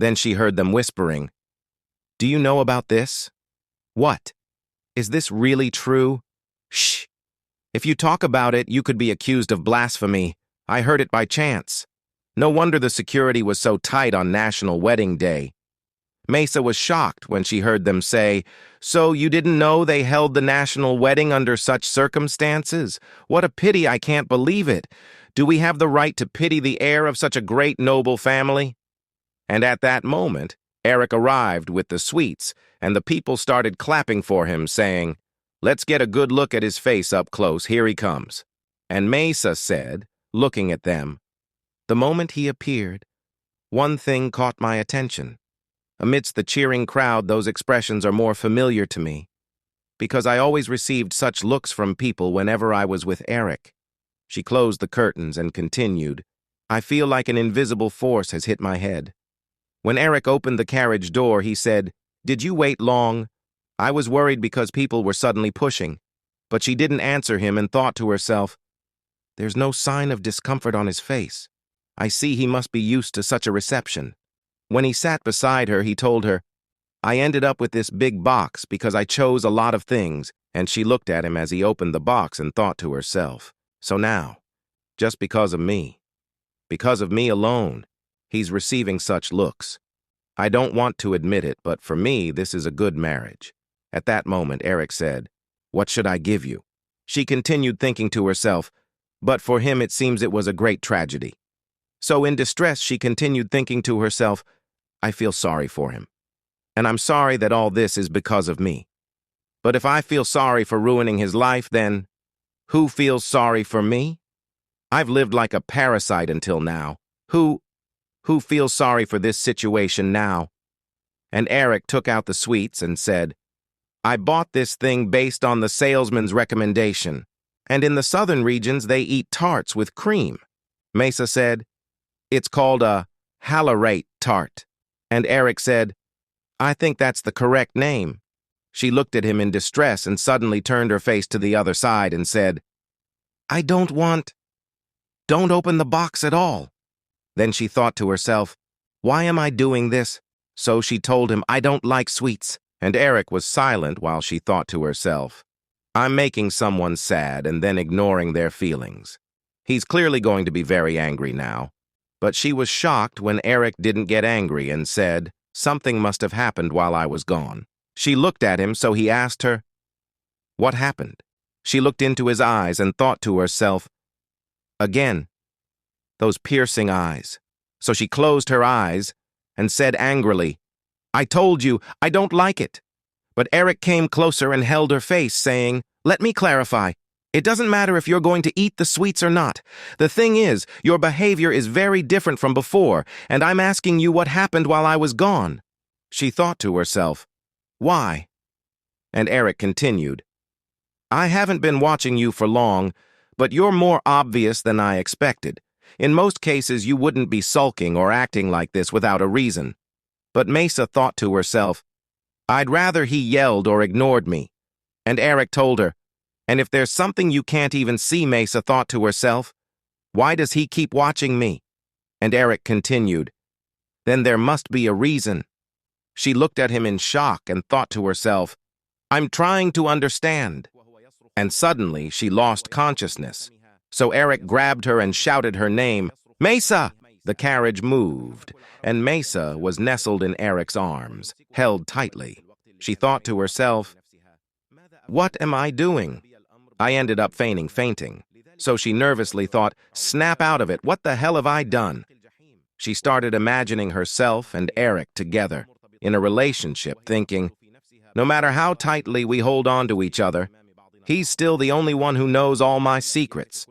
Then she heard them whispering, "Do you know about this? What? Is this really true? Shh! If you talk about it, you could be accused of blasphemy. I heard it by chance." No wonder the security was so tight on National Wedding Day. Mesa was shocked when she heard them say, "So you didn't know they held the national wedding under such circumstances? What a pity, I can't believe it. Do we have the right to pity the heir of such a great noble family?" And at that moment, Eric arrived with the sweets, and the people started clapping for him, saying, "Let's get a good look at his face up close, here he comes." And Mesa said, looking at them, "The moment he appeared, one thing caught my attention. Amidst the cheering crowd, those expressions are more familiar to me, because I always received such looks from people whenever I was with Eric." She closed the curtains and continued, "I feel like an invisible force has hit my head. When Eric opened the carriage door, he said, 'Did you wait long?' I was worried because people were suddenly pushing, but she didn't answer him and thought to herself, 'There's no sign of discomfort on his face. I see he must be used to such a reception.' When he sat beside her, he told her, 'I ended up with this big box because I chose a lot of things,' and she looked at him as he opened the box and thought to herself, 'So now, just because of me alone, he's receiving such looks. I don't want to admit it, but for me, this is a good marriage.' At that moment, Eric said, 'What should I give you?' She continued thinking to herself, 'But for him it seems it was a great tragedy.' So in distress, she continued thinking to herself, 'I feel sorry for him, and I'm sorry that all this is because of me. But if I feel sorry for ruining his life, then who feels sorry for me? I've lived like a parasite until now. Who feels sorry for this situation now?' And Eric took out the sweets and said, 'I bought this thing based on the salesman's recommendation, and in the southern regions they eat tarts with cream.' Mesa said, 'It's called a Hallerate tart.' And Eric said, 'I think that's the correct name.' She looked at him in distress and suddenly turned her face to the other side and said, 'Don't open the box at all.' Then she thought to herself, 'Why am I doing this?' So she told him, 'I don't like sweets.' And Eric was silent while she thought to herself, 'I'm making someone sad and then ignoring their feelings. He's clearly going to be very angry now.' But she was shocked when Eric didn't get angry and said, 'Something must have happened while I was gone.' She looked at him, so he asked her, 'What happened?' She looked into his eyes and thought to herself, 'Again, those piercing eyes.' So she closed her eyes and said angrily, 'I told you, I don't like it.' But Eric came closer and held her face, saying, 'Let me clarify. It doesn't matter if you're going to eat the sweets or not. The thing is, your behavior is very different from before, and I'm asking you what happened while I was gone.' She thought to herself, 'Why?' And Eric continued, 'I haven't been watching you for long, but you're more obvious than I expected. In most cases, you wouldn't be sulking or acting like this without a reason.' But Mesa thought to herself, 'I'd rather he yelled or ignored me.' And Eric told her, 'And if there's something you can't even see,' Mesa thought to herself, 'why does he keep watching me?' And Eric continued, 'Then there must be a reason.' She looked at him in shock and thought to herself, 'I'm trying to understand.' And suddenly she lost consciousness. So Eric grabbed her and shouted her name, 'Mesa!' The carriage moved, and Mesa was nestled in Eric's arms, held tightly. She thought to herself, 'What am I doing?' I ended up feigning fainting. So she nervously thought, 'Snap out of it, what the hell have I done?' She started imagining herself and Eric together, in a relationship, thinking, 'No matter how tightly we hold on to each other, he's still the only one who knows all my secrets.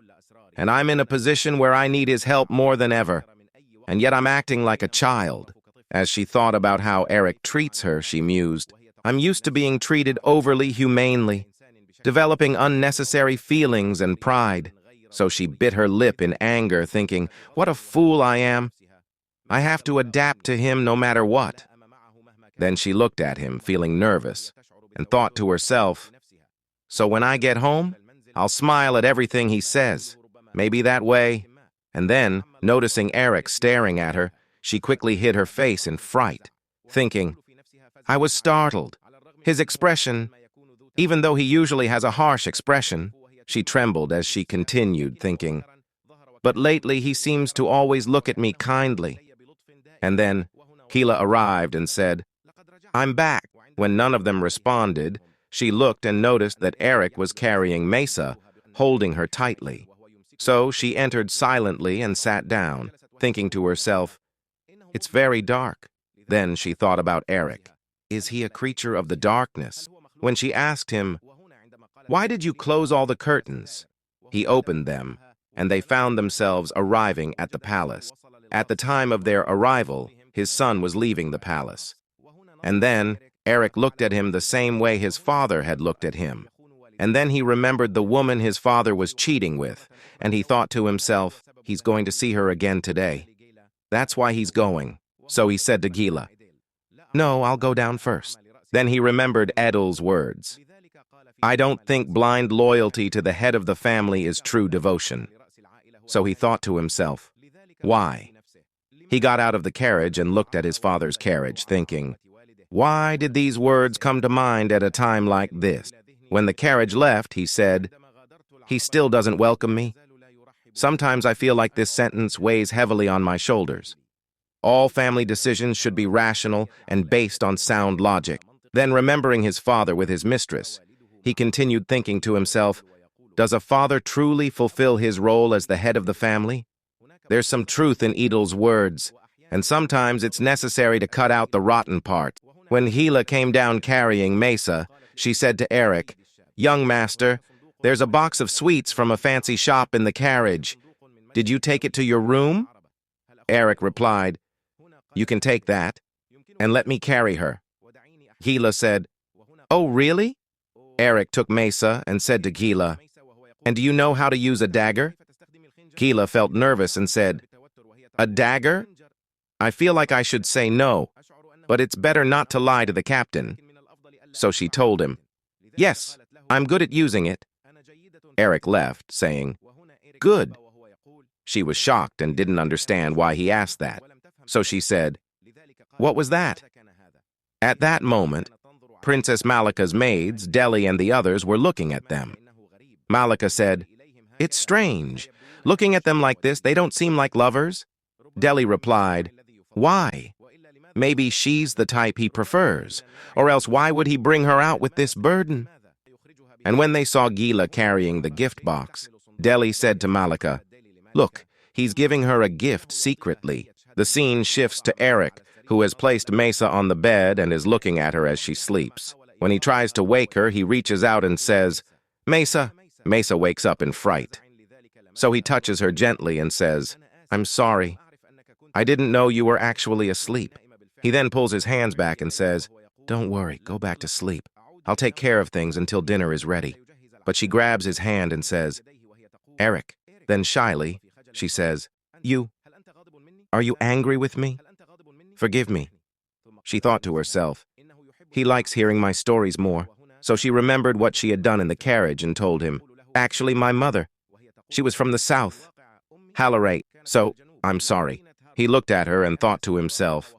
And I'm in a position where I need his help more than ever. And yet I'm acting like a child.' As she thought about how Eric treats her, she mused, 'I'm used to being treated overly humanely, developing unnecessary feelings and pride.' So she bit her lip in anger, thinking, 'What a fool I am. I have to adapt to him no matter what.' Then she looked at him, feeling nervous, and thought to herself, 'So when I get home, I'll smile at everything he says. Maybe that way.' And then, noticing Eric staring at her, She quickly hid her face in fright, thinking, I was startled. His expression, even though he usually has a harsh expression, she trembled as she continued, thinking, but lately he seems to always look at me kindly. And then Keela arrived and said, I'm back. When none of them responded, she looked and noticed that Eric was carrying Mesa, holding her tightly. So she entered silently and sat down, thinking to herself, it's very dark. Then she thought about Eric. Is he a creature of the darkness? When she asked him, why did you close all the curtains? He opened them, and they found themselves arriving at the palace. At the time of their arrival, his son was leaving the palace. And then Eric looked at him the same way his father had looked at him. And then he remembered the woman his father was cheating with, and he thought to himself, he's going to see her again today. That's why he's going. So he said to Gila, no, I'll go down first. Then he remembered Edel's words. I don't think blind loyalty to the head of the family is true devotion. So he thought to himself, why? He got out of the carriage and looked at his father's carriage, thinking, why did these words come to mind at a time like this? When the carriage left, he said, he still doesn't welcome me. Sometimes I feel like this sentence weighs heavily on my shoulders. All family decisions should be rational and based on sound logic. Then, remembering his father with his mistress, he continued thinking to himself, does a father truly fulfill his role as the head of the family? There's some truth in Edel's words, and sometimes it's necessary to cut out the rotten part. When Gila came down carrying Mesa, she said to Eric, young master, there's a box of sweets from a fancy shop in the carriage. Did you take it to your room? Eric replied, you can take that, and let me carry her. Gila said, oh, really? Eric took Mesa and said to Gila, and do you know how to use a dagger? Gila felt nervous and said, a dagger? I feel like I should say no, but it's better not to lie to the captain. So she told him, yes, I'm good at using it. Eric left, saying, good. She was shocked and didn't understand why he asked that. So she said, what was that? At that moment, Princess Malika's maids, Deli and the others, were looking at them. Malika said, it's strange. Looking at them like this, they don't seem like lovers. Deli replied, why? Maybe she's the type he prefers, or else why would he bring her out with this burden? And when they saw Gila carrying the gift box, Deli said to Malika, look, he's giving her a gift secretly. The scene shifts to Eric, who has placed Mesa on the bed and is looking at her as she sleeps. When he tries to wake her, he reaches out and says, Mesa. Mesa wakes up in fright. So he touches her gently and says, I'm sorry. I didn't know you were actually asleep. He then pulls his hands back and says, don't worry, go back to sleep. I'll take care of things until dinner is ready. But she grabs his hand and says, Eric. Then shyly, she says, are you angry with me? Forgive me. She thought to herself, he likes hearing my stories more. So she remembered what she had done in the carriage and told him, actually my mother. She was from the south. Halarate, so I'm sorry. He looked at her and thought to himself,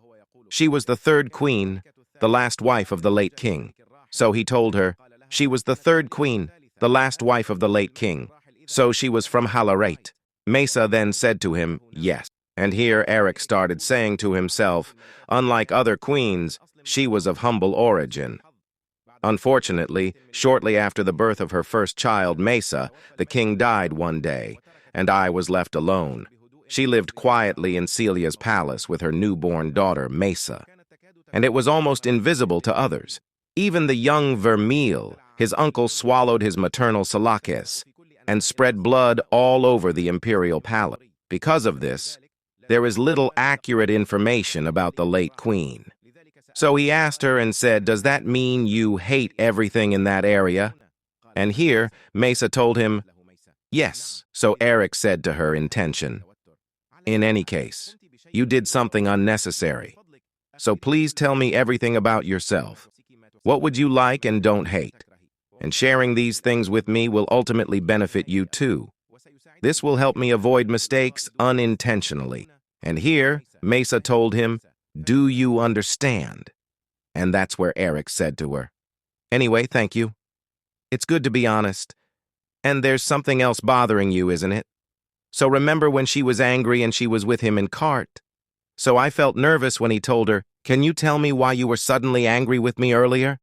she was the third queen, the last wife of the late king. So he told her, she was the third queen, the last wife of the late king. So she was from Halarate. Mesa then said to him, yes. And here Eric started saying to himself, unlike other queens, she was of humble origin. Unfortunately, shortly after the birth of her first child, Mesa, the king died one day, and I was left alone. She lived quietly in Celia's palace with her newborn daughter, Mesa. And it was almost invisible to others. Even the young Vermeil, his uncle, swallowed his maternal salakis and spread blood all over the imperial palace. Because of this, there is little accurate information about the late queen. So he asked her and said, does that mean you hate everything in that area? And here, Mesa told him, yes. So Eric said to her in tension, in any case, you did something unnecessary. So please tell me everything about yourself. What would you like and don't hate? And sharing these things with me will ultimately benefit you too. This will help me avoid mistakes unintentionally. And here, Mesa told him, "Do you understand?" And that's where Eric said to her, "Anyway, thank you. It's good to be honest. And there's something else bothering you, isn't it? So remember when she was angry and she was with him in cart? So I felt nervous when he told her, 'Can you tell me why you were suddenly angry with me earlier?'